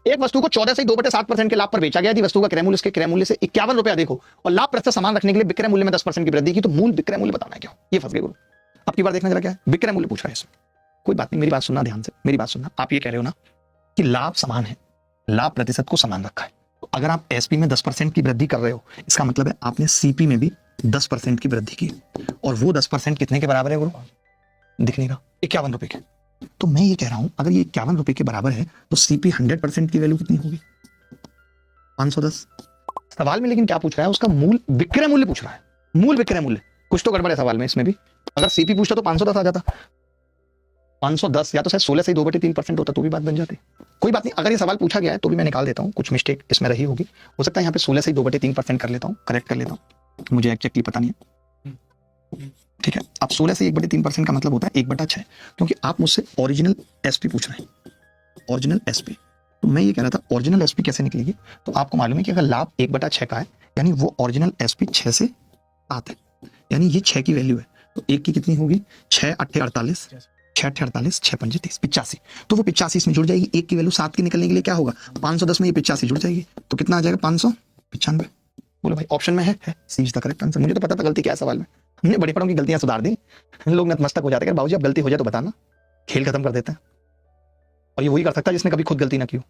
एक वस्तु को 14 से 2/7% के लाभ पर बेचा गया थी। वस्तु का क्रय मूल्य इसके क्रय मूल्य से 51 रुपए अधिक हो और लाभ प्रतिशत समान रखने के लिए विक्रय मूल्य में 10% की वृद्धि की, तो मूल विक्रय मूल्य बताना है क्या। ये फंस गए गुरु। अब की बार देखना जरा क्या है, विक्रय मूल्य पूछ रहा है इसमें। कोई बात नहीं, मेरी बात सुनना ध्यान से, मेरी बात सुनना। आप ये कह रहे हो ना कि लाभ समान है, लाभ प्रतिशत को समान रखा है, तो अगर आप एसपी में 10% की वृद्धि कर रहे हो, इसका मतलब है आपने सीपी में भी 10% की वृद्धि की, और वो 10% कितने के बराबर है गुरु, दिख नहीं रहा, 51 रुपए के। तो मैं ये कह रहा हूं अगर ये 51 रुपए के बराबर है तो सीपी 100% की वैल्यू कितनी होगी, 510। सवाल में लेकिन क्या पूछ रहा है, उसका मूल विक्रय मूल्य पूछ रहा है, मूल विक्रय मूल्य। कुछ तो गड़बड़ है सवाल में इसमें भी। अगर सीपी पूछता तो 510 आ जाता, 510 या तो शायद 16 से 2/3% होता तो भी बात बन जाती। कोई बात नहीं, अगर ये सवाल पूछा गया है तो भी मैं निकाल देता हूँ, कुछ मिस्टेक इसमें रही होगी, हो सकता है यहाँ पे 16 से 2/3% कर लेता हूँ, करेक्ट कर लेता हूँ, मुझे एक्चुअली पता नहीं है। ठीक है, अब 16 से 1/3% का मतलब होता है 1/6, क्योंकि आप मुझसे ओरिजिनल एसपी पूछ रहे हैं, ओरिजिनल एसपी। तो मैं ये कह रहा था ओरिजिनल एसपी कैसे निकलेगी, तो आपको मालूम है कि अगर लाभ 1/6 का है यानी वो ओरिजिनल एसपी 6 से 7 है, यानी ये 6 की वैल्यू है, तो 1 की कितनी होगी, 6 8 48, 6 8 48, 6 5 30, 85। तो वो 85 इसमें जुड़ जाएगी, 1 की वैल्यू 7 की निकलने के लिए क्या होगा, 510 में ये 85 जुड़ जाएगी, तो कितना आ जाएगा, 595। बोलो भाई ऑप्शन में है सी इज द करेक्ट आंसर। मुझे तो पता था गलती क्या है सवाल में, हमने बड़े बड़ों की गलतियां सुधार दी। लोग नतमस्तक हो जाते हैं, बाबूजी अब गलती हो जाए तो बताना, खेल खत्म कर देते हैं। और ये वही कर सकता है जिसने कभी खुद गलती ना की हो।